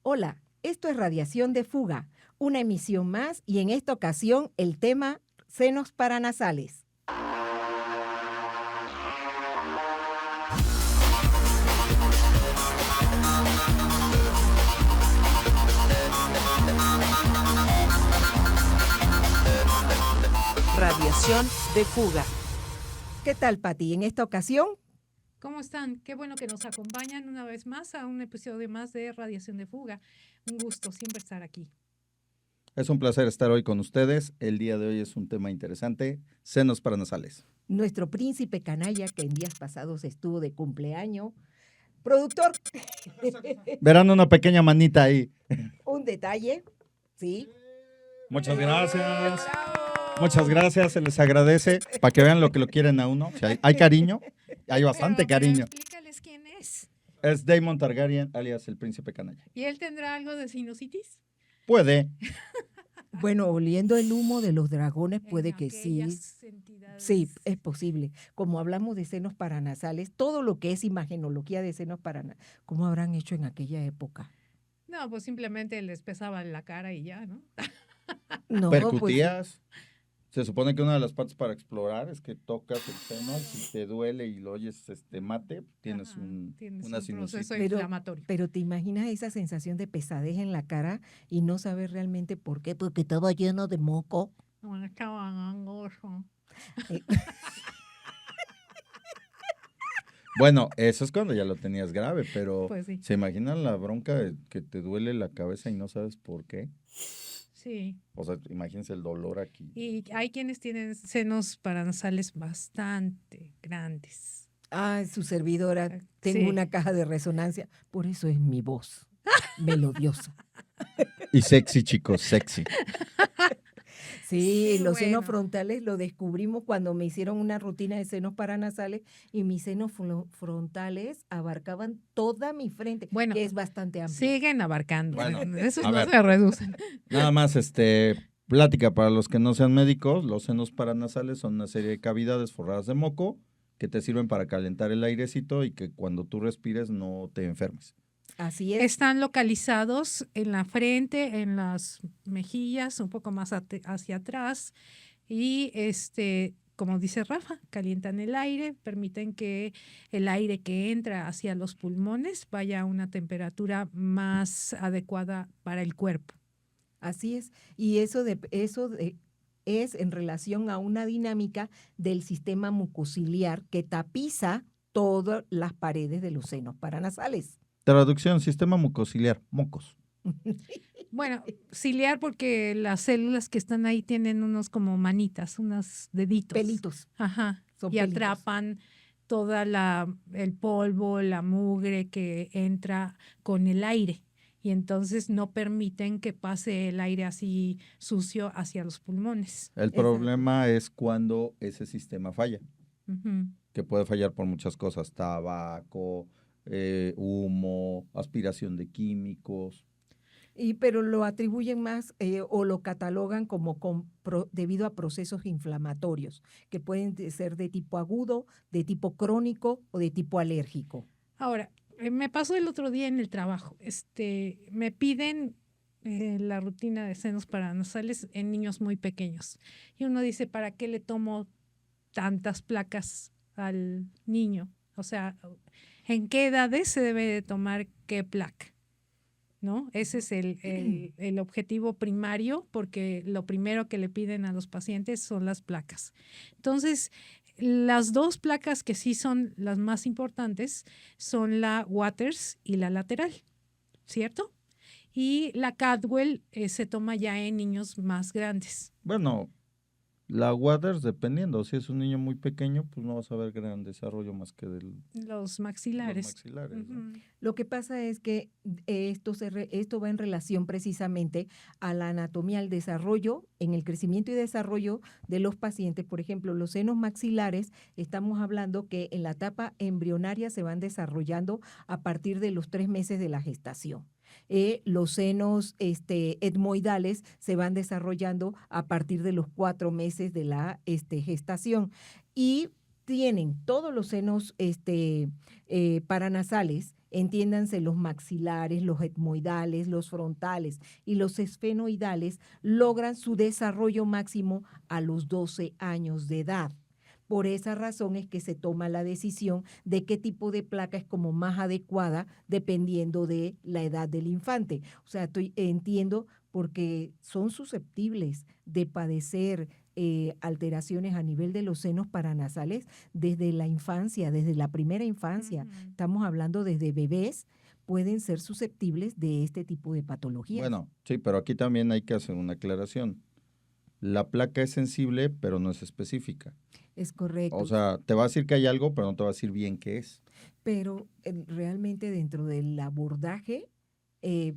Hola, esto es Radiación de Fuga, una emisión más y en esta ocasión el tema senos paranasales. Radiación de fuga. ¿Qué tal, Pati? En esta ocasión, ¿Cómo están? Qué bueno que nos acompañan una vez más a un episodio más de Radiación de Fuga. Un gusto siempre estar aquí. Es un placer estar hoy con ustedes. El día de hoy es un tema interesante, senos paranasales. nuestro príncipe canalla que en días pasados estuvo de cumpleaños. Productor, Verán una pequeña manita ahí. un detalle, ¿sí? Muchas gracias. Muchas gracias, se les agradece para que vean lo que lo quieren a uno. O sea, hay cariño, hay bastante cariño. Explícales quién es. Es Daemon Targaryen, alias el príncipe canalla. ¿Y él tendrá algo de sinusitis? Puede. Bueno, oliendo el humo de los dragones puede En que sí. aquellas entidades. Sí, es posible. Como hablamos de senos paranasales, todo lo que es imagenología de senos paranasales, ¿cómo habrán hecho en aquella época? No, pues simplemente les pesaba la cara y ya, ¿no? No, Percutías. Se supone que una de las partes para explorar es que tocas el seno, si te duele y lo oyes mate, tienes, Ajá, tienes una un sinusitis. proceso Pero- inflamatorio. pero te imaginas esa sensación de pesadez en la cara y no saber realmente por qué, porque estaba lleno de moco. No, estaba gangoso. Eh, Bueno, eso es cuando ya lo tenías grave, pero Pues sí. ¿se imaginan la bronca de que te duele la cabeza y no sabes por qué? Sí. O sea, imagínense el dolor aquí. Y hay quienes tienen senos paranasales bastante grandes. Su servidora, tengo Sí. una caja de resonancia, por eso es mi voz melodiosa. Y sexy, chicos, sexy. Sí, Sí, los senos bueno. frontales lo descubrimos cuando me hicieron una rutina de senos paranasales y mis senos frontales abarcaban toda mi frente, Bueno, que es bastante amplio. siguen abarcando. Bueno, Esos a no ver. se reducen. Nada más, plática para los que no sean médicos, los senos paranasales son una serie de cavidades forradas de moco que te sirven para calentar el airecito y que cuando tú respires no te enfermes. Así es. Están localizados en la frente, en las mejillas, un poco más hacia atrás. Y como dice Rafa, calientan el aire, permiten que el aire que entra hacia los pulmones vaya a una temperatura más adecuada para el cuerpo. Así es. Y es en relación a una dinámica del sistema mucociliar que tapiza todas las paredes de los senos paranasales. Traducción, sistema mucociliar, mocos. Bueno, ciliar porque las células que están ahí tienen unos como manitas, unos deditos. Pelitos. Ajá. Son Y pelitos. atrapan toda el polvo, la mugre que entra con el aire. Y entonces no permiten que pase el aire así sucio hacia los pulmones. El Exacto. problema es cuando ese sistema falla, Ujú. que puede fallar por muchas cosas, tabaco, humo, aspiración de químicos. Pero lo atribuyen más o lo catalogan como debido a procesos inflamatorios, que pueden ser de tipo agudo, de tipo crónico o de tipo alérgico. Ahora, me pasó el otro día en el trabajo. Me piden la rutina de senos paranasales en niños muy pequeños. Y uno dice, ¿para qué le tomo tantas placas al niño? O sea, ¿en qué edades se debe de tomar qué placa? ¿No? Ese es el objetivo primario, porque lo primero que le piden a los pacientes son las placas. Entonces, las dos placas que sí son las más importantes son la Waters y la lateral, ¿cierto? Y la Cadwell se toma ya en niños más grandes. Bueno, la Waters, dependiendo, si es un niño muy pequeño, pues no vas a ver gran desarrollo más que de Los los maxilares. maxilares, ¿no? Ujú. Lo que pasa es que esto va en relación precisamente a la anatomía, al desarrollo, en el crecimiento y desarrollo de los pacientes. Por ejemplo, los senos maxilares, estamos hablando que en la etapa embrionaria se van desarrollando a partir de los 3 meses de la gestación. Los senos etmoidales se van desarrollando a partir de los 4 meses de la gestación y tienen todos los senos paranasales entiéndanse los maxilares, los etmoidales, los frontales y los esfenoidales, logran su desarrollo máximo a los 12 años de edad. Por esa razón es que se toma la decisión de qué tipo de placa es como más adecuada dependiendo de la edad del infante. O sea, entiendo porque son susceptibles de padecer alteraciones a nivel de los senos paranasales desde la infancia, desde la primera infancia. Estamos hablando desde bebés, pueden ser susceptibles de este tipo de patologías. Bueno, sí, pero aquí también hay que hacer una aclaración. La placa es sensible, pero no es específica. Es correcto. O sea, te va a decir que hay algo, pero no te va a decir bien qué es. Pero realmente dentro del abordaje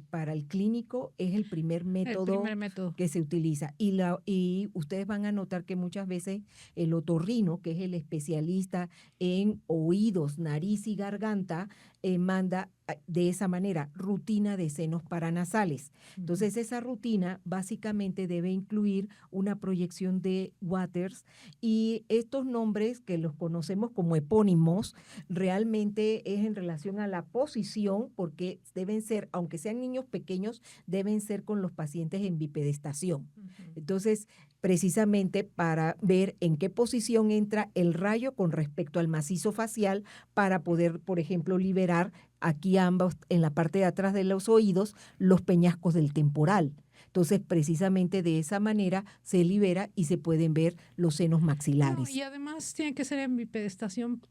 para el clínico es el primer método que se utiliza. Y ustedes van a notar que muchas veces el otorrino, que es el especialista en oídos, nariz y garganta, manda de esa manera rutina de senos paranasales. Entonces, esa rutina básicamente debe incluir una proyección de Waters y estos nombres que los conocemos como epónimos realmente es en relación a la posición, porque deben ser, aunque sean niños pequeños, deben ser con los pacientes en bipedestación. Entonces, precisamente para ver en qué posición entra el rayo con respecto al macizo facial para poder, por ejemplo, liberar aquí ambos, en la parte de atrás de los oídos, los peñascos del temporal. Entonces, precisamente de esa manera se libera y se pueden ver los senos maxilares. No, y además tiene que ser en bipedestación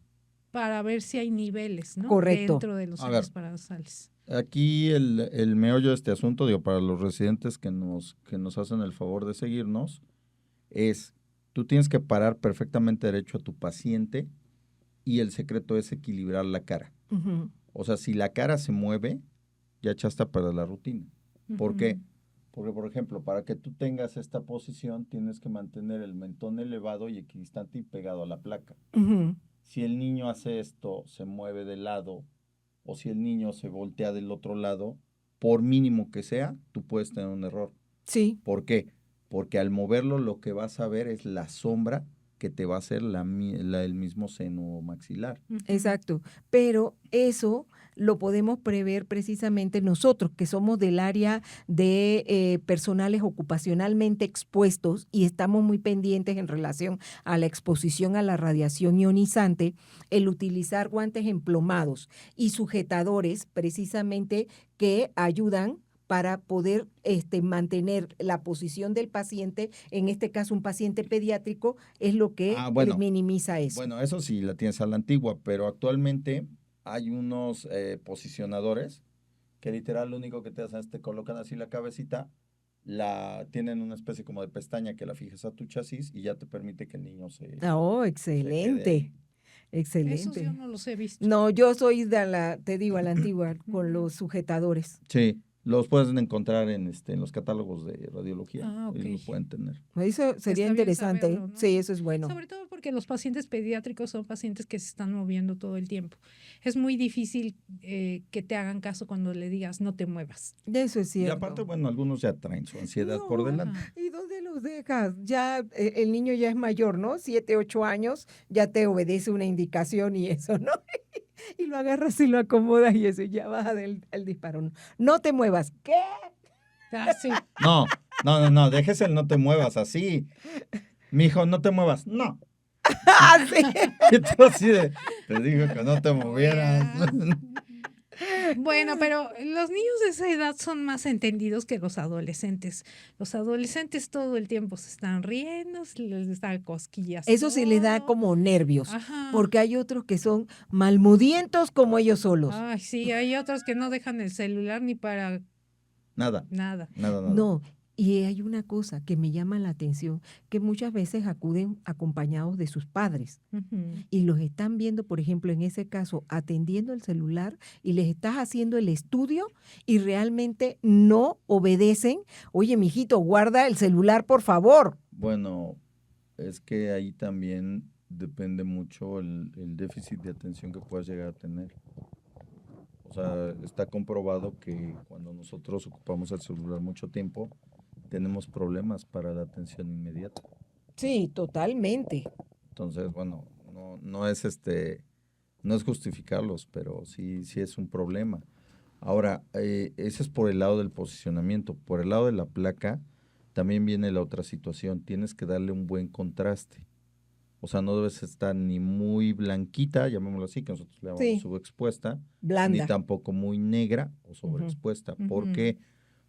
para ver si hay niveles, ¿no? Correcto. Dentro de los senos paranasales. Aquí el meollo de este asunto, digo, para los residentes que nos hacen el favor de seguirnos, es, tú tienes que parar perfectamente derecho a tu paciente y el secreto es equilibrar la cara. O sea, si la cara se mueve, ya echaste a perder la rutina. ¿Por qué? Porque, por ejemplo, para que tú tengas esta posición, tienes que mantener el mentón elevado y equidistante y pegado a la placa. Si el niño hace esto, se mueve de lado, o si el niño se voltea del otro lado, por mínimo que sea, tú puedes tener un error. Sí. ¿Por qué? Porque al moverlo lo que vas a ver es la sombra que te va a hacer el mismo seno maxilar. Exacto, pero eso lo podemos prever precisamente nosotros, que somos del área de personales ocupacionalmente expuestos y estamos muy pendientes en relación a la exposición a la radiación ionizante, el utilizar guantes emplomados y sujetadores precisamente que ayudan para poder mantener la posición del paciente, en este caso un paciente pediátrico, es lo que minimiza eso. Bueno, eso sí la tienes a la antigua, pero actualmente hay unos posicionadores que literal lo único que te hacen es te colocan así la cabecita, tienen una especie como de pestaña que la fijas a tu chasis y ya te permite que el niño se... ¡Oh, excelente! Excelente. Esos yo no los he visto. No, yo soy de te digo, a la antigua, con los sujetadores. Sí, los pueden encontrar en los catálogos de radiología. Okay. Y lo pueden tener. Eso sería interesante. Saberlo, ¿no? Sí, eso es bueno. Sobre todo porque los pacientes pediátricos son pacientes que se están moviendo todo el tiempo. Es muy difícil que te hagan caso cuando le digas no te muevas. Eso es cierto. Y aparte, bueno, algunos ya traen su ansiedad por delante. ¿Y dónde los dejas? Ya el niño ya es mayor, ¿no? 7, 8 años, ya te obedece una indicación y eso, ¿no? Y lo agarras y lo acomodas y eso, ya baja el disparo. No te muevas. ¿Qué? Sí. No, dejes el no te muevas así. Mijo, no te muevas. No. Sí. Y tú así te digo que no te movieras. Bueno, pero los niños de esa edad son más entendidos que los adolescentes. Los adolescentes todo el tiempo se están riendo, les dan cosquillas. Eso sí les da como nervios, porque hay otros que son malmudientos como ellos solos. Ay, sí, hay otros que no dejan el celular ni para... Nada. No, y hay una cosa que me llama la atención, que muchas veces acuden acompañados de sus padres y los están viendo, por ejemplo, en ese caso, atendiendo el celular y les estás haciendo el estudio y realmente no obedecen. Oye, mijito, guarda el celular, por favor. Bueno, es que ahí también depende mucho el déficit de atención que puedas llegar a tener. O sea, está comprobado que cuando nosotros ocupamos el celular mucho tiempo, tenemos problemas para la atención inmediata. Sí, totalmente. Entonces, bueno, no es No es justificarlos, pero sí es un problema. Ahora, ese es por el lado del posicionamiento. Por el lado de la placa, también viene la otra situación. Tienes que darle un buen contraste. O sea, no debes estar ni muy blanquita, llamémoslo así, que nosotros le llamamos Sí, subexpuesta, ni blanda. tampoco muy negra o Ujú, sobreexpuesta. ¿Por Ujú. qué?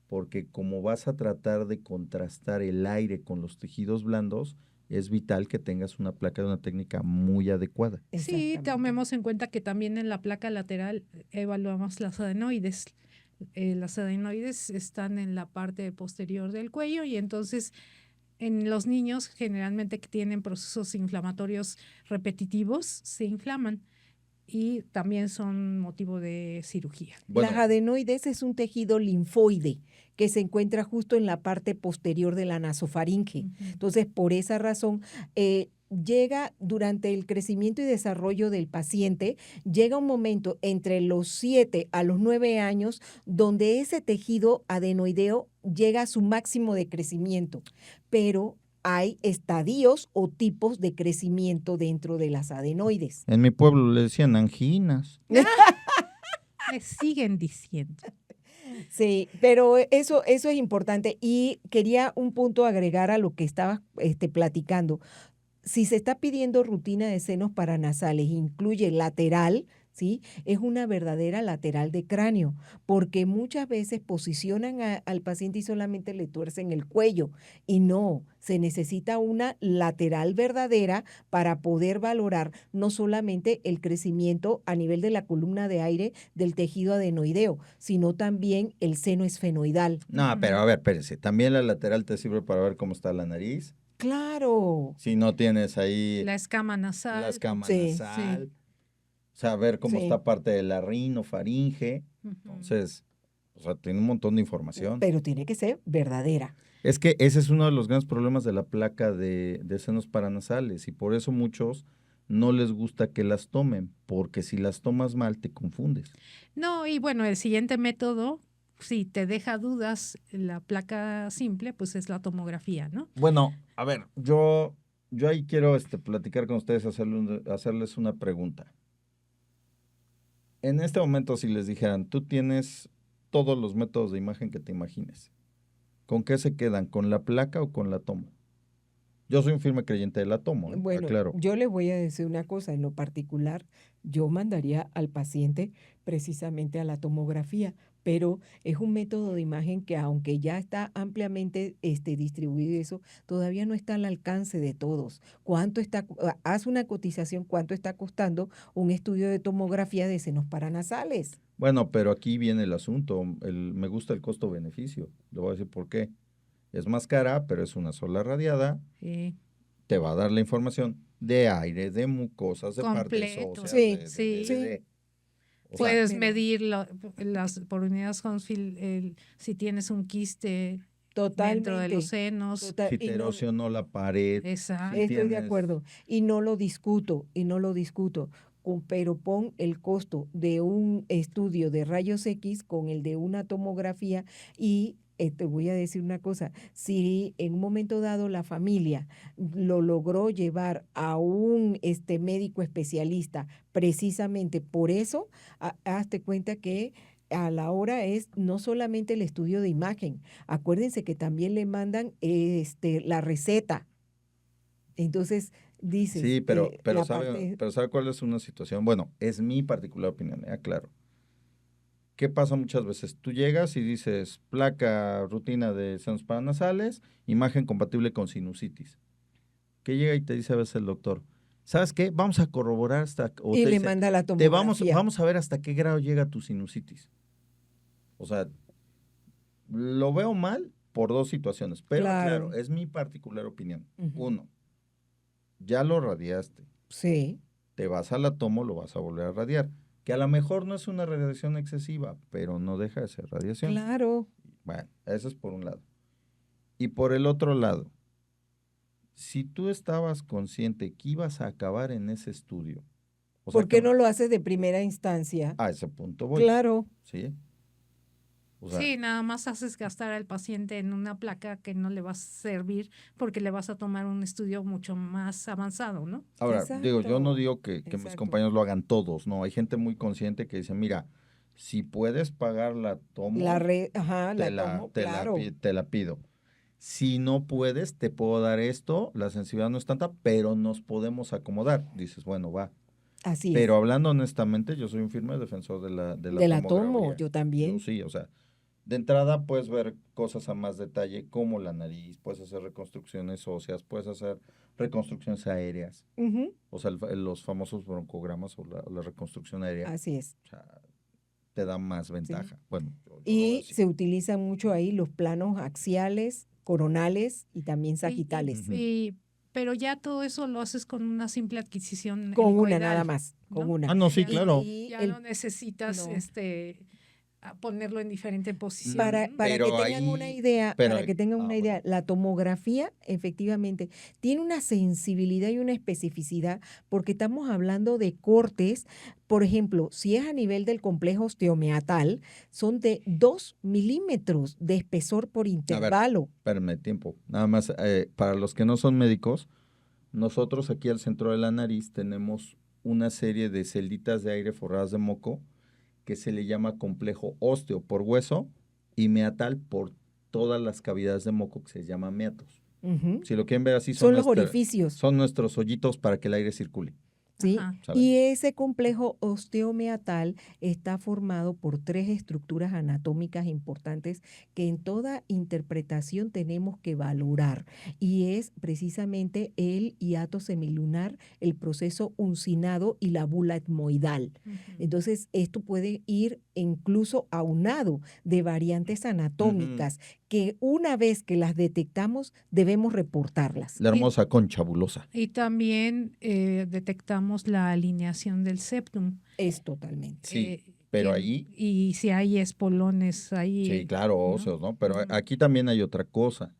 Porque como vas a tratar de contrastar el aire con los tejidos blandos, es vital que tengas una placa de una técnica muy adecuada. Sí, Exactamente. tomemos en cuenta que también en la placa lateral evaluamos las adenoides. Las adenoides están en la parte posterior del cuello y entonces en los niños generalmente que tienen procesos inflamatorios repetitivos se inflaman y también son motivo de cirugía. Las Bueno, adenoides es un tejido linfoide que se encuentra justo en la parte posterior de la nasofaringe. Ujú. Entonces, por esa razón, llega durante el crecimiento y desarrollo del paciente, llega un momento entre los 7 a los 9 años donde ese tejido adenoideo llega a su máximo de crecimiento, pero hay estadios o tipos de crecimiento dentro de las adenoides. en mi pueblo le decían anginas. Me siguen diciendo. Sí, pero eso es importante y quería un punto agregar a lo que estabas platicando. Si se está pidiendo rutina de senos paranasales, incluye lateral, ¿sí? Es una verdadera lateral de cráneo, porque muchas veces posicionan al paciente y solamente le tuercen el cuello. Y no, se necesita una lateral verdadera para poder valorar no solamente el crecimiento a nivel de la columna de aire del tejido adenoideo, sino también el seno esfenoidal. No, Ujú. pero a ver, espérese. También la lateral te sirve para ver cómo está la nariz. Claro, Si no tienes ahí La escama la nasal. escama sí, nasal, saber cómo sí, está parte de la rinofaringe. Ujú. Entonces, o sea, tiene un montón de información. pero tiene que ser verdadera. Es que ese es uno de los grandes problemas de la placa de senos paranasales y por eso muchos no les gusta que las tomen, porque si las tomas mal te confundes. No, y bueno, el siguiente método, si te deja dudas la placa simple, pues es la tomografía, ¿no? Bueno, a ver, yo ahí quiero platicar con ustedes, hacerles una pregunta. En este momento, si les dijeran, tú tienes todos los métodos de imagen que te imagines, ¿con qué se quedan? ¿Con la placa o con la tomo? Yo soy un firme creyente de la tomo, Bueno, aclaro. yo le voy a decir una cosa, en lo particular, yo mandaría al paciente precisamente a la tomografía, pero es un método de imagen que aunque ya está ampliamente distribuido y eso, todavía no está al alcance de todos. ¿Cuánto está, haz una cotización, cuánto está costando un estudio de tomografía de senos paranasales? Bueno, pero aquí viene el asunto, me gusta el costo-beneficio, le voy a decir por qué. Es más cara, pero es una sola radiada, Sí, te va a dar la información de aire, de mucosas, de partes completo. óseas, Sí, Sí. de. O sea, Puedes pero medir las por unidades Hounsfield, si tienes un quiste dentro de los totalmente, senos. total, si y te no, erosionó la pared, si Exacto. estoy de tienes. acuerdo y no lo discuto, pero pon el costo de un estudio de rayos X con el de una tomografía y te voy a decir una cosa, si en un momento dado la familia lo logró llevar a un médico especialista precisamente por eso, hazte cuenta que a la hora es no solamente el estudio de imagen, acuérdense que también le mandan la receta. Entonces, dices, Sí, la parte, pero ¿sabe cuál es una situación? Bueno, es mi particular opinión, claro. ¿Qué pasa muchas veces? Tú llegas y dices, placa rutina de senos paranasales, imagen compatible con sinusitis. ¿Qué llega y te dice a veces el doctor? ¿Sabes qué? Vamos a corroborar o y te le dice, manda la tomografía. vamos a ver hasta qué grado llega tu sinusitis. O sea, lo veo mal por dos situaciones, pero claro, Claro. es mi particular opinión. Ujú. Uno, ya lo radiaste, Sí, te vas a la tomo, lo vas a volver a radiar, que a lo mejor no es una radiación excesiva, pero no deja de ser radiación. claro. Bueno, eso es por un lado. Y por el otro lado, si tú estabas consciente que ibas a acabar en ese estudio, o sea ¿Por qué que no lo haces de primera instancia? a ese punto voy, Claro. ¿sí? O sea, Sí, nada más haces gastar al paciente en una placa que no le va a servir porque le vas a tomar un estudio mucho más avanzado, ¿no? ahora, digo, yo no Exacto, digo que mis exacto. compañeros lo hagan todos, no, hay gente muy consciente que dice, mira, si puedes pagar la tomo, Ajá, la tomo, claro. te la pido. Si no puedes, te puedo dar esto, la sensibilidad no es tanta, pero nos podemos acomodar. Dices, bueno, va. Así Pero es. hablando honestamente, yo soy un firme defensor de la De la tomo, tomografía. yo Yo también. sí, o sea, de entrada puedes ver cosas a más detalle, como la nariz, puedes hacer reconstrucciones óseas, puedes hacer reconstrucciones aéreas, Ujú, o sea, los famosos broncogramas o la reconstrucción aérea, así es, o sea, te da más sí. ventaja. Bueno, yo lo veo Y así. se utilizan mucho ahí los planos axiales, coronales y también Y, y, sagittales. Ujú. y- pero ya todo eso lo haces con una simple adquisición Con una nada helicoidal, más, con ¿no? una. Ah, no, sí, Ya no, claro. Y ya el, no necesitas no. a ponerlo en diferente Mm, posición, ¿no? Para que Pero tengan una ahí, idea, pero, para que tengan una idea, bueno, la tomografía efectivamente tiene una sensibilidad y una especificidad porque estamos hablando de cortes, por ejemplo, si es a nivel del complejo osteomeatal, son de 2 milímetros de espesor por a ver, intervalo. espérame, tiempo. Nada más, para los que no son médicos, nosotros aquí al centro de la nariz tenemos una serie de celditas de aire forradas de moco que se le llama complejo ósteo por hueso y meatal por todas las cavidades de moco que se llama meatos. Ujú. Si lo quieren ver así, Son los orificios. son nuestros hoyitos para que el aire circule. ¿Sí? Ajá. ¿Sale? Y ese complejo osteomeatal está formado por 3 estructuras anatómicas importantes que en toda interpretación tenemos que valorar. Y es precisamente el hiato semilunar, el proceso uncinado y la bula etmoidal. Ujú. Entonces, esto puede ir incluso aunado de variantes anatómicas que una vez que las detectamos debemos reportarlas. La hermosa concha bulosa. Y también detectamos la alineación del septum. Es totalmente. Sí, pero Y, ahí, y si hay espolones ahí, sí, claro, ¿no? óseos, ¿no? Pero Ujú. aquí también hay otra cosa.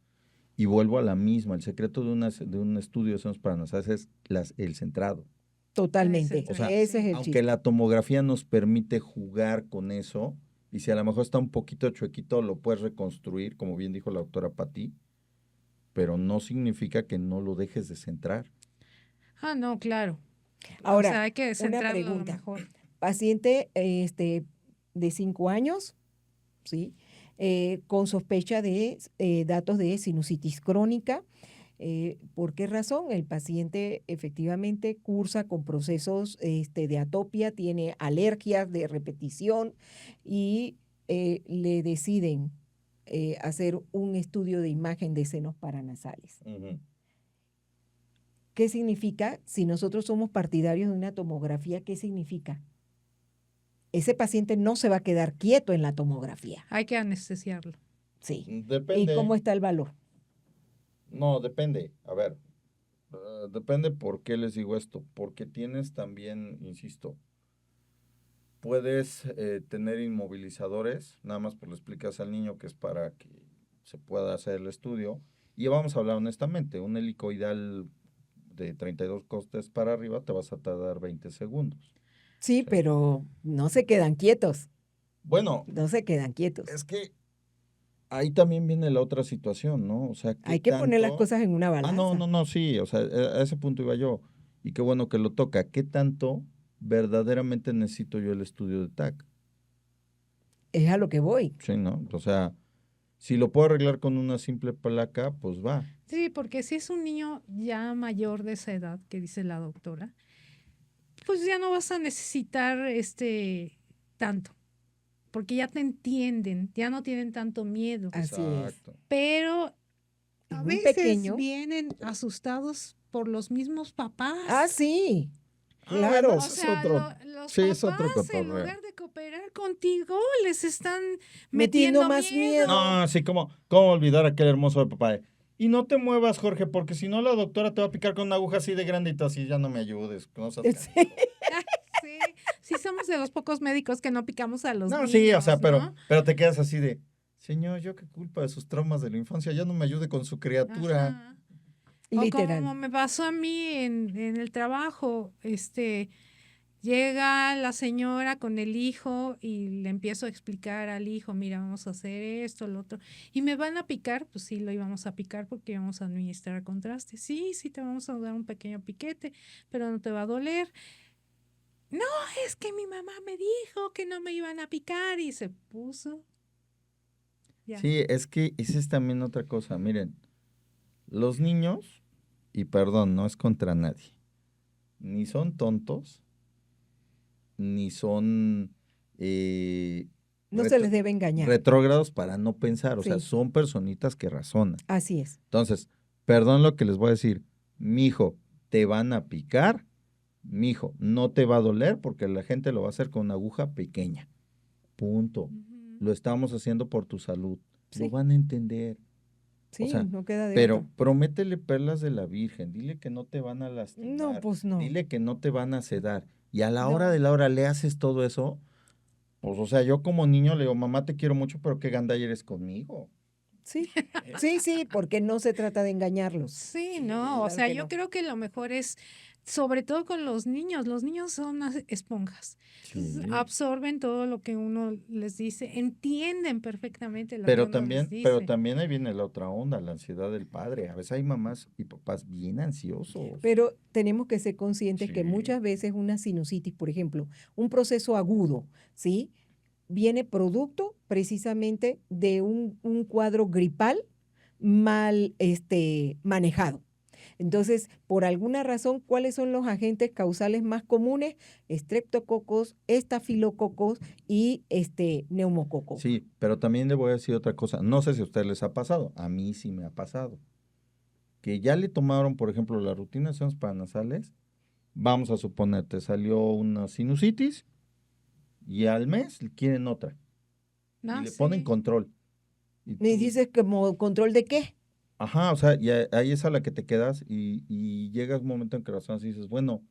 Y vuelvo a la misma. El secreto de un estudio de senos paranasales es el centrado. Totalmente. O sea, Ese es el aunque chiste. la tomografía nos permite jugar con eso, y si a lo mejor está un poquito chuequito, lo puedes reconstruir, como bien dijo la doctora Pati, pero no significa que no lo dejes de centrar. Ah, no, claro. O Ahora, sea, hay que una centrarlo a lo pregunta. mejor. Paciente de 5 años, ¿sí? Con sospecha de datos de sinusitis crónica. ¿Por qué razón? El paciente efectivamente cursa con procesos de atopia, tiene alergias de repetición y le deciden hacer un estudio de imagen de senos paranasales. ¿Qué significa? Si nosotros somos partidarios de una tomografía, ¿qué significa? Ese paciente no se va a quedar quieto en la tomografía. Hay que anestesiarlo. Sí. ¿Y Depende. cómo está el valor? No, depende. A ver, depende por qué les digo esto. Porque tienes también, insisto, puedes tener inmovilizadores, nada más por le explicas al niño que es para que se pueda hacer el estudio. Y vamos a hablar honestamente, un helicoidal de 32 costes para arriba te vas a tardar 20 segundos. Sí, Sí. pero no se quedan quietos. Bueno, No se quedan quietos. es que ahí también viene la otra situación, ¿no? O sea, ¿qué Hay que poner las tanto? cosas en una Ah, balanza. no, sí, o sea, a ese punto iba yo. Y qué bueno que lo toca. ¿Qué tanto verdaderamente necesito yo el estudio de TAC? Es a lo que voy. Sí, ¿no? O sea, si lo puedo arreglar con una simple placa, pues va. Sí, porque si es un niño ya mayor de esa edad, que dice la doctora, pues ya no vas a necesitar tanto, porque ya te entienden, ya no tienen tanto miedo. Así es. Exacto. Pero Es a muy veces pequeño. vienen asustados por los mismos papás. Ah, sí. Bueno, Claro. O ese es sea, otro. los Sí, es otro papás, en cotorreo. lugar de cooperar contigo, les están Metiendo metiendo más miedo. miedo. No, sí, ¿cómo olvidar aquel hermoso de papá? Y no te muevas, Jorge, porque si no la doctora te va a picar con una aguja así de grande y tú así, ya no me ayudes. No seas Sí. canijo. Sí, sí somos de los pocos médicos que no picamos a los No, niños, sí, o sea, ¿no? pero te quedas así de, señor, yo qué culpa de sus traumas de la infancia, ya no me ayude con su criatura. Ajá. O Literal. como me pasó a mí en el trabajo, Llega la señora con el hijo y le empiezo a explicar al hijo, mira, vamos a hacer esto, lo otro. ¿Y me van a picar? Pues sí, lo íbamos a picar porque íbamos a administrar contraste. Sí, sí, te vamos a dar un pequeño piquete, pero no te va a doler. No, es que mi mamá me dijo que no me iban a picar y se puso. Ya. Sí, es que esa es también otra cosa. Miren, los niños, y perdón, no es contra nadie, ni son tontos, ni son No se les debe engañar. retrógrados para no pensar. O sea, Sí. son personitas que razonan. Así es. Entonces, perdón lo que les voy a decir. Mijo, te van a picar. Mijo, no te va a doler porque la gente lo va a hacer con una aguja pequeña. Punto. Ujú. Lo estamos haciendo por tu salud. Sí. Lo van a entender. Sí, sea, no queda de Pero otra. prométele perlas de la Virgen. Dile que no te van a lastimar. No, pues no. Dile que no te van a sedar. Y a la No. hora de la hora le haces todo eso. Pues, o sea, yo como niño le digo, mamá, te quiero mucho, pero qué gandalla eres conmigo. Sí, sí, porque no se trata de engañarlos. Sí, Sí, no, o claro sea, que yo no. creo que lo mejor es, sobre todo con los niños son unas esponjas. Entonces, Sí. absorben todo lo que uno les dice, entienden perfectamente lo que Pero uno les pero dice. también ahí viene la otra onda, la ansiedad del padre. A veces hay mamás y papás bien ansiosos. Pero tenemos que ser conscientes que Sí. muchas veces una sinusitis, por ejemplo, un proceso agudo, ¿sí? Viene producto precisamente de un cuadro gripal mal manejado. Entonces, por alguna razón, ¿cuáles son los agentes causales más comunes? Estreptococos, estafilococos y neumococos. Sí, pero también le voy a decir otra cosa. No sé si a ustedes les ha pasado. A mí sí me ha pasado. Que ya le tomaron, por ejemplo, la rutina de senos paranasales. Vamos a suponer, te salió una sinusitis y al mes le quieren otra. Y Ah, le ponen sí. control. Y Me tú, dices como control de qué. ajá, o sea, y ahí es a la que te quedas y llega un momento en que razonas y dices, bueno,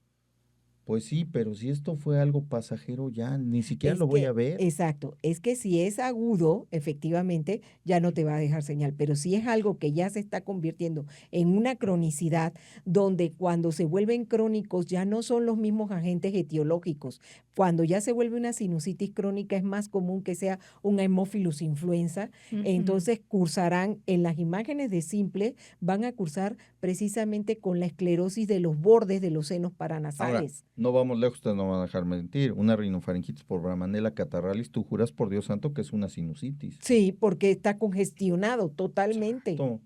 pues sí, pero si esto fue algo pasajero ya, ni siquiera Es lo voy a que, ver. exacto, es que si es agudo, efectivamente, ya no te va a dejar señal, pero si es algo que ya se está convirtiendo en una cronicidad, donde cuando se vuelven crónicos ya no son los mismos agentes etiológicos. Cuando ya se vuelve una sinusitis crónica es más común que sea una Haemophilus influenza, Ujú. entonces cursarán en las imágenes de simple, van a cursar precisamente con la esclerosis de los bordes de los senos Ahora, paranasales. no vamos lejos, ustedes no van a dejar mentir. Una rinofaringitis por Bramanella catarralis, tú juras por Dios santo que es una sinusitis. Sí, porque está congestionado totalmente. Exacto.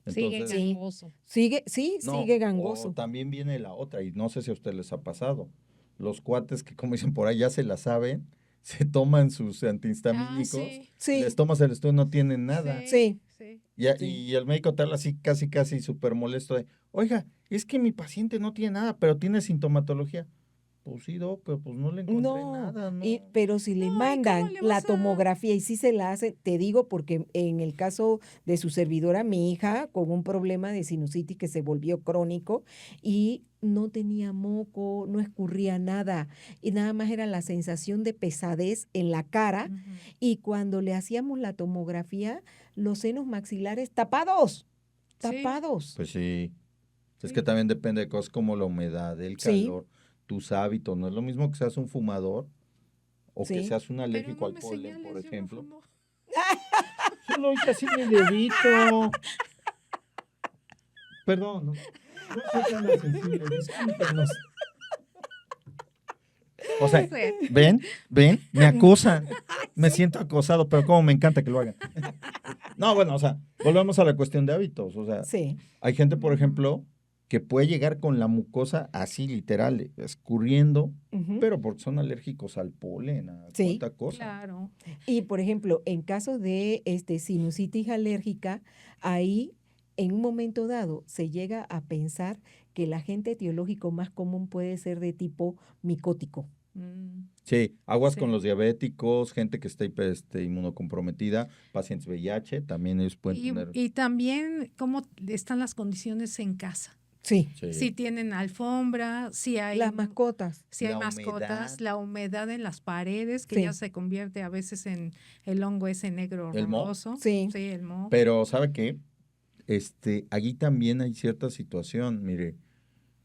Sigue Entonces, Sí, gangoso. sí, no, sigue o gangoso. también viene la otra, y no sé si a ustedes les ha pasado. Los cuates que, como dicen por ahí, ya se la saben, se toman sus Ah, antihistamínicos, les Sí, tomas el estudio, no tienen nada. sí, sí. sí. Y el médico te habla así casi súper molesto de, oiga, es que mi paciente no tiene nada, pero tiene sintomatología. Pues sí, doc, pero pues no le encontré No, nada, ¿no? pero si le No, ¿y cómo mandan le la vas a...? tomografía y si se la hace, te digo porque en el caso de su servidora, mi hija, con un problema de sinusitis que se volvió crónico y no tenía moco, no escurría nada y nada más era la sensación de pesadez en la cara Ujú. y cuando le hacíamos la tomografía, los senos maxilares tapados, Sí. tapados. Pues sí. Es Sí. que también depende de cosas como la humedad, el Sí, calor, tus hábitos. No es lo mismo que seas un fumador o que sí. seas un Pero alérgico no al me polen, por señales, yo no ejemplo. fumo. Solo hice así mi dedito. Perdón, no soy tan sensible, discúlpenos. O sea, Sí. ven, me acosan. Me siento acosado, pero como me encanta que lo hagan. No, bueno, o sea, volvemos a la cuestión de hábitos. O sea, Sí, hay gente, por Ujú. ejemplo, que puede llegar con la mucosa así literal, escurriendo, ujú, pero porque son alérgicos al polen, a sí. cuánta cosa. Claro. Y por ejemplo, en caso de sinusitis alérgica, ahí en un momento dado se llega a pensar que el agente etiológico más común puede ser de tipo micótico. Mm, Sí, aguas con sí. los diabéticos, gente que está inmunocomprometida, pacientes VIH, también ellos pueden tener. Y también cómo están las condiciones en casa. Sí, Sí. Si tienen alfombra, si hay, las mascotas. si hay La mascotas, humedad. la humedad en las paredes, que Sí. ya se convierte a veces en el hongo ese negro ¿El moho? horroroso. Sí. Sí, el moho. Pero, ¿sabe qué? Allí también hay cierta situación, mire,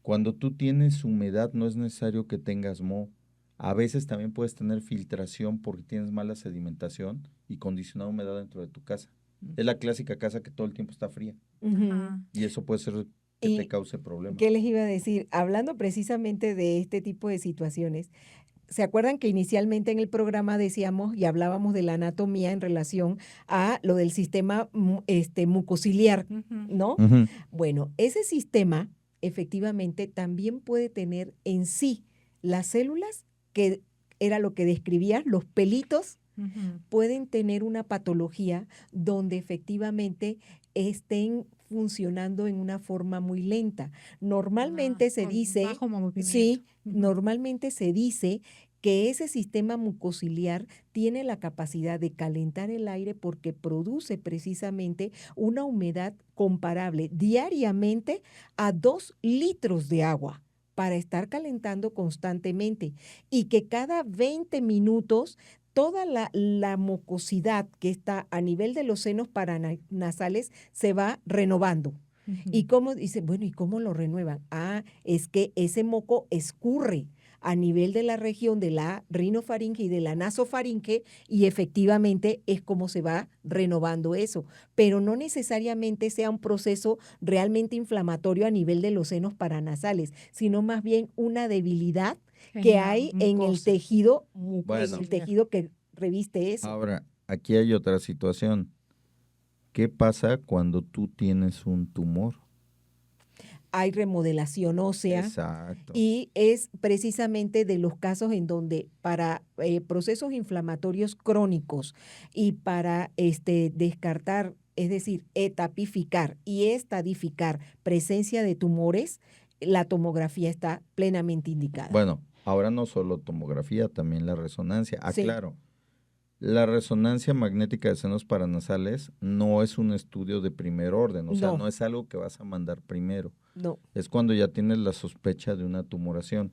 Cuando tú tienes humedad, no es necesario que tengas moho. A veces también puedes tener filtración porque tienes mala sedimentación y condicionada humedad dentro de tu casa. Es la clásica casa que todo el tiempo está fría Ujú. Ajá. y eso puede ser que te Y cause problemas. ¿qué les iba a decir? Hablando precisamente de este tipo de situaciones, ¿se acuerdan que inicialmente en el programa decíamos y hablábamos de la anatomía en relación a lo del sistema mucociliar, Ujú. ¿no? Ujú. Bueno, ese sistema efectivamente también puede tener en sí las células, que era lo que describías, los pelitos, Ujú. pueden tener una patología donde efectivamente estén funcionando en una forma muy lenta. Normalmente se Con dice, bajo movimiento. sí, Ujú. normalmente se dice que ese sistema mucociliar tiene la capacidad de calentar el aire porque produce precisamente una humedad comparable diariamente a 2 litros de agua para estar calentando constantemente y que cada 20 minutos toda la mucosidad que está a nivel de los senos paranasales se va renovando. ¿Y Ujú. cómo dice? Bueno, ¿y cómo lo renuevan? Ah, es que ese moco escurre a nivel de la región de la rinofaringe y de la nasofaringe y efectivamente es como se va renovando eso, pero no necesariamente sea un proceso realmente inflamatorio a nivel de los senos paranasales, sino más bien una debilidad que la hay en el mucosa. tejido, en Bueno. el tejido que reviste eso. Ahora, aquí hay otra situación. ¿Qué pasa cuando tú tienes un tumor? Hay remodelación ósea. Exacto. Y es precisamente de los casos en donde para procesos inflamatorios crónicos y para descartar, es decir, etapificar y estadificar presencia de tumores, la tomografía está plenamente indicada. Bueno, ahora no solo tomografía, también la resonancia. Sí. Aclaro, la resonancia magnética de senos paranasales no es un estudio de primer orden, o sea, No. no es algo que vas a mandar primero. No. Es cuando ya tienes la sospecha de una tumoración.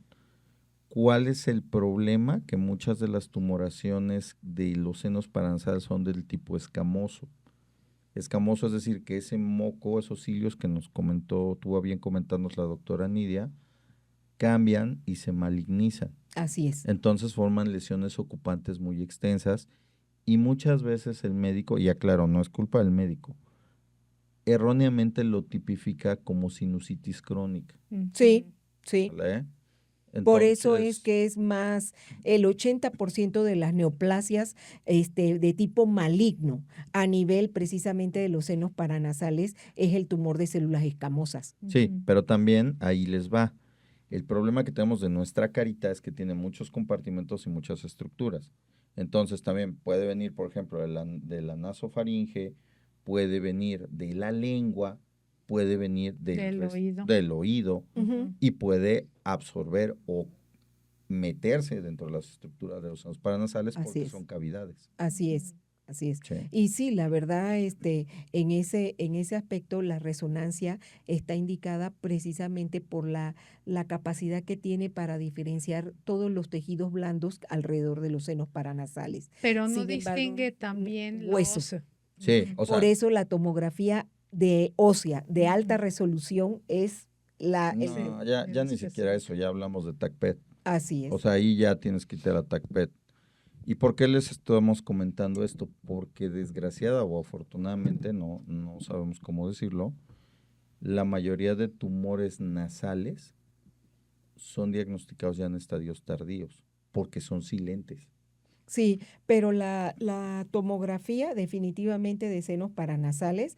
¿Cuál es el problema? Que muchas de las tumoraciones de los senos paranasales son del tipo escamoso. Escamoso es decir, que ese moco, esos cilios que nos comentó, tuvo a bien comentarnos la doctora Nidia, cambian y se malignizan. Así es. Entonces forman lesiones ocupantes muy extensas y muchas veces el médico, y aclaro, no es culpa del médico, erróneamente lo tipifica como sinusitis crónica. Sí, sí. ¿Vale? Por eso es Entonces, que es más el 80% de las neoplasias de tipo maligno a nivel precisamente de los senos paranasales es el tumor de células escamosas. sí, pero también ahí les va. El problema que tenemos de nuestra carita es que tiene muchos compartimentos y muchas estructuras. Entonces también puede venir, por ejemplo, de la nasofaringe, puede venir de la lengua, puede venir del oído Ujú. y puede absorber o meterse dentro de las estructuras de los senos paranasales Así porque es. son cavidades. Así es. Así es. Sí. Y sí, la verdad, en ese aspecto, la resonancia está indicada precisamente por la capacidad que tiene para diferenciar todos los tejidos blandos alrededor de los senos paranasales. Pero no Sin embargo, distingue también lo hueso. óseo. Sí, Ujú. o sea, Por eso la tomografía de ósea de alta Ujú. resolución es la... el- no, Sí, ya es ni siquiera eso, ya hablamos de TAC-PET. así es. O sea, ahí ya tienes que irte a la TAC-PET. ¿Y por qué les estamos comentando esto? Porque desgraciada o afortunadamente, no sabemos cómo decirlo, la mayoría de tumores nasales son diagnosticados ya en estadios tardíos, porque son silentes. Sí, pero la tomografía definitivamente de senos paranasales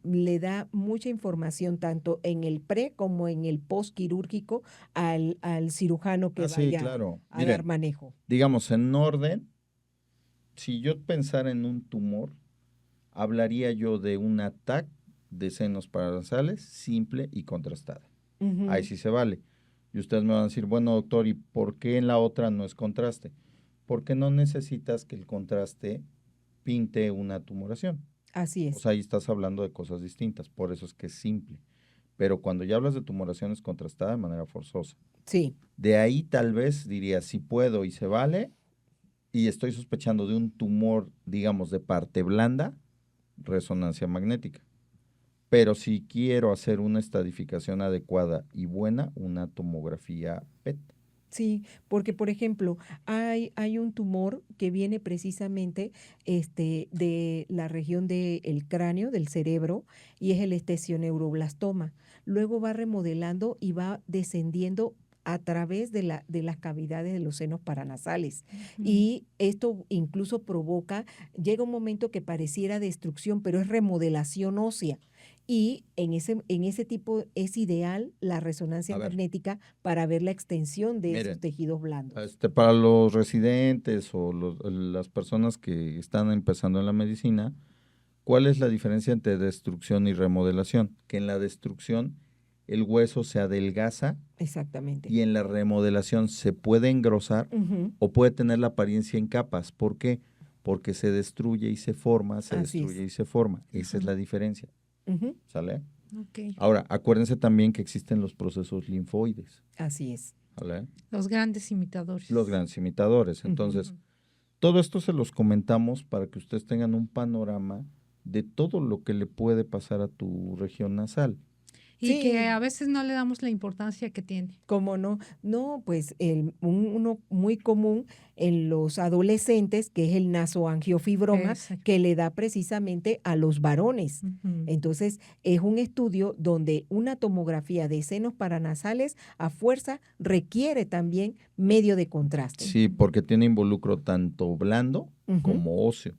le da mucha información tanto en el pre como en el post quirúrgico al cirujano que Sí, vaya claro. a dar Miren, manejo. digamos, en orden, si yo pensara en un tumor, hablaría yo de un TAC de senos paranasales simple y contrastada. Ujú. Ahí sí se vale. Y ustedes me van a decir, bueno, doctor, ¿y por qué en la otra no es contraste? Porque no necesitas que el contraste pinte una tumoración. Así O es. sea, ahí estás hablando de cosas distintas, por eso es que es simple. Pero cuando ya hablas de tumoración es contrastada de manera forzosa. Sí, De ahí tal vez diría, si puedo y se vale, y estoy sospechando de un tumor, digamos, de parte blanda, resonancia magnética. Pero si quiero hacer una estadificación adecuada y buena, una tomografía PET. Sí, porque por ejemplo, hay un tumor que viene precisamente de la región del cráneo, del cerebro, y es el esthesioneuroblastoma. Luego va remodelando y va descendiendo a través de las cavidades de los senos paranasales. Y esto incluso llega un momento que pareciera destrucción, pero es remodelación ósea. Y en ese tipo es ideal la resonancia A ver. magnética para ver la extensión de esos Miren, tejidos blandos. Para los residentes o las personas que están empezando en la medicina, ¿cuál es la diferencia entre destrucción y remodelación? Que en la destrucción el hueso se adelgaza Exactamente. y en la remodelación se puede engrosar Ujú, o puede tener la apariencia en capas. ¿Por qué? Porque se destruye y se forma, se Así destruye es. y se forma. Esa es Ajá. la diferencia, ujú, ¿sale? Ok. Ahora, acuérdense también que existen los procesos linfoides, Así es. ¿vale? Los grandes imitadores. Los grandes imitadores. Ujú. Entonces, todo esto se los comentamos para que ustedes tengan un panorama de todo lo que le puede pasar a tu región nasal. Y que Sí. a veces no le damos la importancia que tiene. ¿Cómo no? No, pues uno muy común en los adolescentes, que es el nasoangiofibroma, Exacto. que le da precisamente a los varones. Ujú. Entonces, es un estudio donde una tomografía de senos paranasales a fuerza requiere también medio de contraste. Sí, porque tiene involucro tanto blando Ujú. como óseo.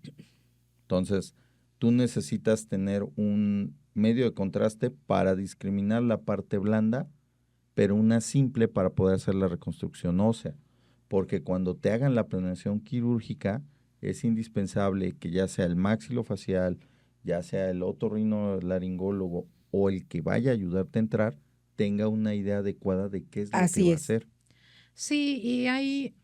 Entonces, tú necesitas tener un medio de contraste para discriminar la parte blanda, pero una simple para poder hacer la reconstrucción ósea. Porque cuando te hagan la planeación quirúrgica, es indispensable que ya sea el maxilofacial, ya sea el otorrinolaringólogo o el que vaya a ayudarte a entrar, tenga una idea adecuada de qué es lo que Así va a es. hacer. Sí, y hay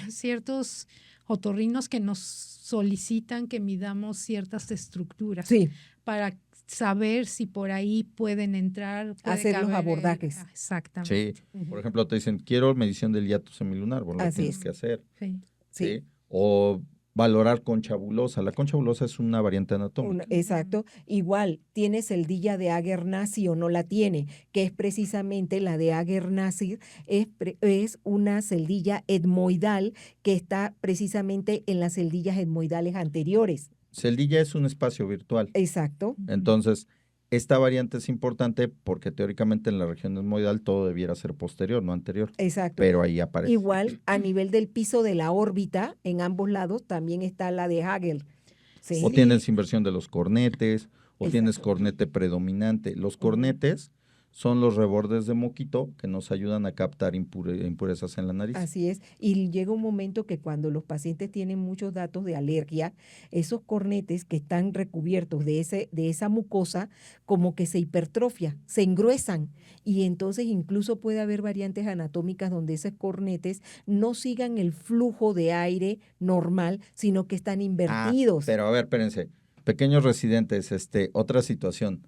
ciertos otorrinos que nos solicitan que midamos ciertas estructuras Sí, para saber si por ahí pueden entrar, puede hacer los caber abordajes. Sí, exactamente. por Ujú. ejemplo, te dicen, quiero medición del hiato semilunar, bueno, lo Así tienes es. que hacer, Sí. Sí. ¿sí? O valorar concha-bulosa. La concha-bulosa es una variante anatómica. Exacto. Igual, ¿tiene celdilla de Ager-Nassi o no la tiene? Que es precisamente la de Ager-Nassi, es una celdilla etmoidal que está precisamente en las celdillas etmoidales anteriores. Celdilla es un espacio virtual. Exacto. Entonces, esta variante es importante porque teóricamente en la región etmoidal todo debiera ser posterior, no anterior. Exacto. Pero ahí aparece. Igual, a nivel del piso de la órbita, en ambos lados, también está la de Hagel. O ¿Sí? tienes inversión de los cornetes, o tienes Exacto. cornete predominante. Los Ujú. cornetes son los rebordes de moquito que nos ayudan a captar impurezas en la nariz. Así es, y llega un momento que cuando los pacientes tienen muchos datos de alergia, esos cornetes que están recubiertos de esa mucosa, como que se hipertrofia, se engruesan, y entonces incluso puede haber variantes anatómicas donde esos cornetes no sigan el flujo de aire normal, sino que están invertidos. Pero a ver, espérense. Pequeños residentes, otra situación.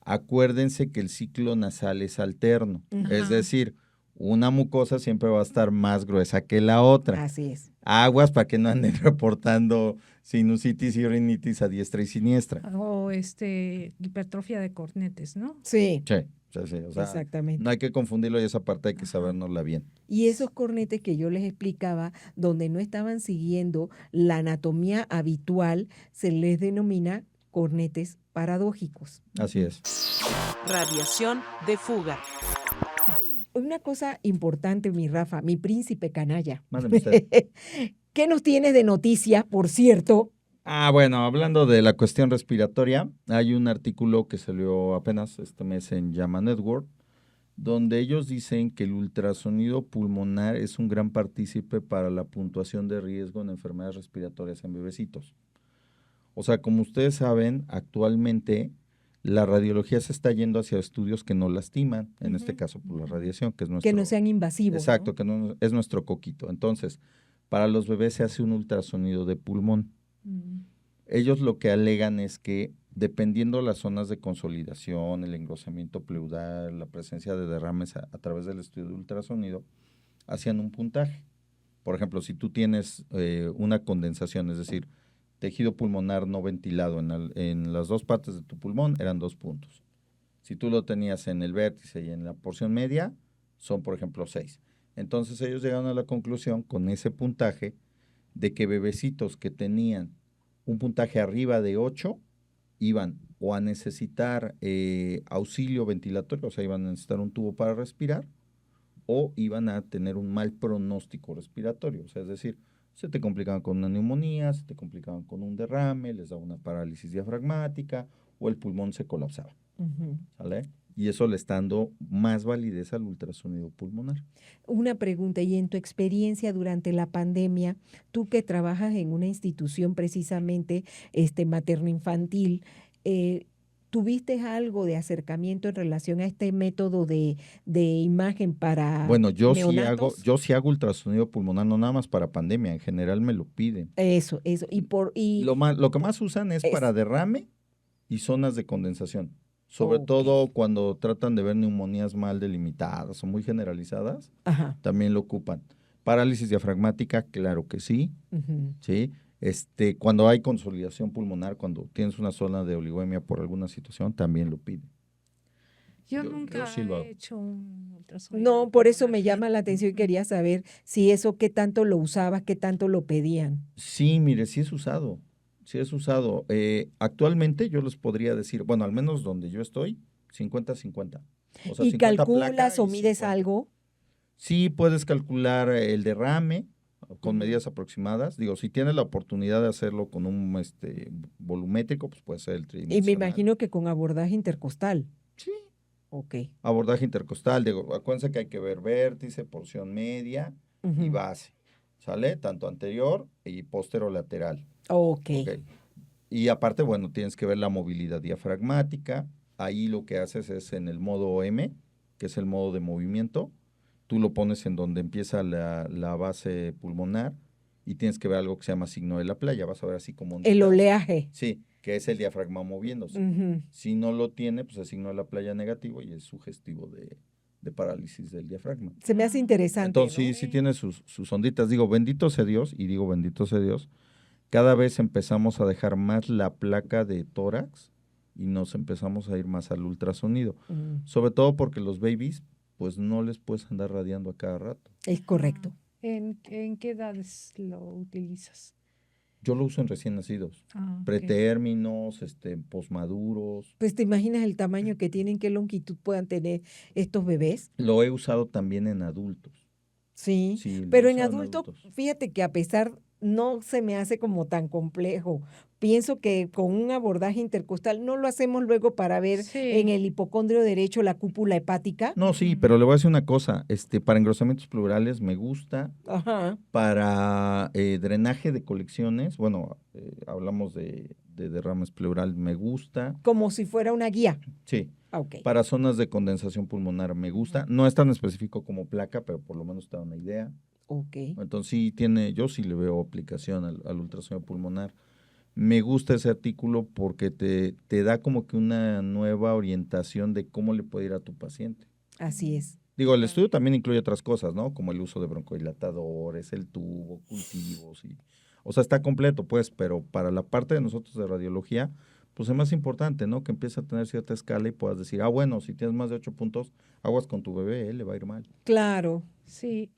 Acuérdense que el ciclo nasal es alterno. Ujú. Es Ajá. decir, una mucosa siempre va a estar más gruesa que la otra. Así es. Aguas para que no anden reportando sinusitis y rinitis a diestra y siniestra. O hipertrofia de cornetes, ¿no? Sí, Sí, sí, o sea, exactamente. no hay que confundirlo y esa parte hay que Ajá. sabernosla bien. Y esos cornetes que yo les explicaba, donde no estaban siguiendo la anatomía habitual, se les denomina cornetes paradójicos. Así es. Radiación de fuga. Una cosa importante, mi Rafa, mi príncipe canalla. Mándeme usted. ¿Qué nos tienes de noticias, por cierto? Bueno, hablando de la cuestión respiratoria, hay un artículo que salió apenas este mes en JAMA Network, donde ellos dicen que el ultrasonido pulmonar es un gran partícipe para la puntuación de riesgo en enfermedades respiratorias en bebecitos. O sea, como ustedes saben, actualmente la radiología se está yendo hacia estudios que no lastiman, en este caso por la radiación, que es nuestro... Que no sean invasivos. Exacto, ¿no? que no, es nuestro coquito. Entonces, para los bebés se hace un ultrasonido de pulmón. Ellos lo que alegan es que dependiendo las zonas de consolidación, el engrosamiento pleudal, la presencia de derrames a través del estudio de ultrasonido, hacían un puntaje. Por ejemplo, si tú tienes una condensación, es decir, tejido pulmonar no ventilado en las dos partes de tu pulmón, eran 2 puntos. Si tú lo tenías en el vértice y en la porción media, son, por ejemplo, 6. Entonces ellos llegaron a la conclusión con ese puntaje de que bebecitos que tenían un puntaje arriba de 8 iban o a necesitar auxilio ventilatorio, o sea, iban a necesitar un tubo para respirar, o iban a tener un mal pronóstico respiratorio, o sea, es decir, se te complicaban con una neumonía, se te complicaban con un derrame, les daba una parálisis diafragmática o el pulmón se colapsaba, ¿sale? Y eso le está dando más validez al ultrasonido pulmonar. Una pregunta, y en tu experiencia durante la pandemia, tú que trabajas en una institución precisamente materno-infantil, ¿tuviste algo de acercamiento en relación a este método de imagen para Bueno, neonatos? yo sí hago ultrasonido pulmonar, no nada más para pandemia, en general me lo piden. Eso. Lo que más usan es para derrame y zonas de condensación. Sobre todo cuando tratan de ver neumonías mal delimitadas o muy generalizadas, también lo ocupan. Parálisis diafragmática, claro que sí, ¿sí? Cuando hay consolidación pulmonar, cuando tienes una zona de oligoemia por alguna situación, también lo piden. Yo nunca sí lo hago. he hecho un ultrasonido. No, por eso me llama la atención y quería saber si eso, qué tanto lo usabas, qué tanto lo pedían. Sí, mire, sí es usado. Sí es usado. Actualmente yo les podría decir, bueno, al menos donde yo estoy, 50-50. O sea, ¿Y 50 calculas placa o y mides 50. algo? Sí, puedes calcular el derrame con medidas aproximadas. Digo, si tienes la oportunidad de hacerlo con un volumétrico, pues puede ser el Y me tridimensional. imagino que con abordaje intercostal. Sí. Ok. Abordaje intercostal, digo, acuérdense que hay que ver vértice, porción media y base, ¿sale? Tanto anterior y posterolateral. Ok. Y aparte, bueno, tienes que ver la movilidad diafragmática. Ahí lo que haces es en el modo M, que es el modo de movimiento. Tú lo pones en donde empieza la base pulmonar y tienes que ver algo que se llama signo de la playa. Vas a ver así como El onditas. oleaje. Sí, que es el diafragma moviéndose. Si no lo tiene, pues el signo de la playa negativo y es sugestivo de parálisis del diafragma. Se me hace interesante, Entonces, ¿no? sí tiene sus onditas. Digo, bendito sea Dios, y digo bendito sea Dios, cada vez empezamos a dejar más la placa de tórax y nos empezamos a ir más al ultrasonido. Sobre todo porque los babies, pues no les puedes andar radiando a cada rato. Es correcto. ¿En qué edades lo utilizas? Yo lo uso en recién nacidos, pretérminos, posmaduros. Pues te imaginas el tamaño que tienen, qué longitud puedan tener estos bebés. Lo he usado también en adultos. Sí, Sí, lo pero he en usado adulto, fíjate que a pesar, no se me hace como tan complejo. Pienso que con un abordaje intercostal no lo hacemos luego para ver en el hipocondrio derecho la cúpula hepática. No, sí, pero le voy a decir una cosa, para engrosamientos pleurales me gusta, para drenaje de colecciones, bueno, hablamos de derrames pleural, me gusta. Como si fuera una guía. Sí. Para zonas de condensación pulmonar me gusta, no es tan específico como placa, pero por lo menos te da una idea. Entonces sí yo sí le veo aplicación al ultrasonido pulmonar. Me gusta ese artículo porque te da como que una nueva orientación de cómo le puede ir a tu paciente. Así es. Digo, el estudio también incluye otras cosas, ¿no? Como el uso de broncodilatadores, el tubo, cultivos. O sea, está completo, pues, pero para la parte de nosotros de radiología, pues es más importante, ¿no? Que empiece a tener cierta escala y puedas decir, bueno, si tienes más de 8 puntos, aguas con tu bebé, le va a ir mal. Claro. Sí.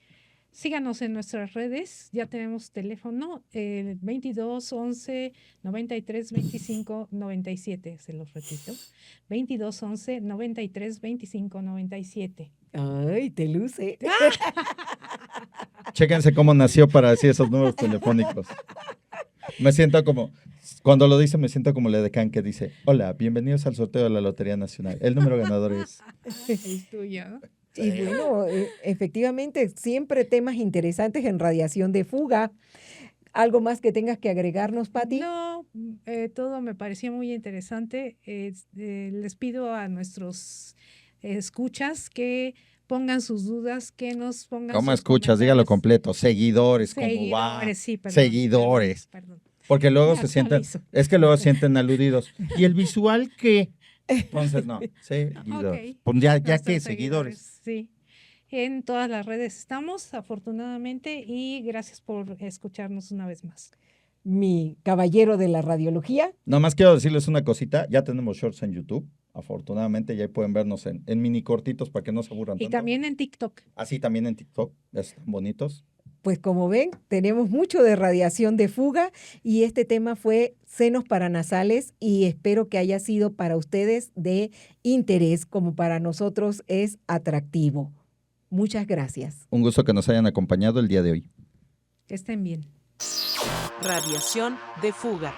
Síganos en nuestras redes, ya tenemos teléfono, 22 11 93 25 97, se los repito, 22 11 93 25 97. Ay, te luce. Chéquense cómo nació para decir esos números telefónicos. Me siento como, cuando lo dice, me siento como el decán que dice, hola, bienvenidos al sorteo de la Lotería Nacional. El número ganador es... Es tuyo, ¿no? Y bueno, efectivamente, siempre temas interesantes en radiación de fuga. ¿Algo más que tengas que agregarnos, Pati? No, todo me pareció muy interesante. Les pido a nuestros escuchas que pongan sus dudas, que nos pongan ¿Cómo sus escuchas? Dígalo completo. Seguidores, ¿cómo va? Seguidores, sí, perdón. Seguidores. Perdón. Porque luego se sienten, es que luego se sienten aludidos. ¿Y el visual qué? Entonces, no, seguidores. Pues ya que seguidores. Sí, en todas las redes estamos, afortunadamente, y gracias por escucharnos una vez más. mi caballero de la radiología. Nada más quiero decirles una cosita, ya tenemos shorts en YouTube, afortunadamente, ya ahí pueden vernos en mini cortitos para que no se aburran Y tanto. también en TikTok. Así también en TikTok, están bonitos. Pues como ven, tenemos mucho de radiación de fuga y este tema fue senos paranasales y espero que haya sido para ustedes de interés como para nosotros es atractivo. Muchas gracias. Un gusto que nos hayan acompañado el día de hoy. Que estén bien. Radiación de fuga.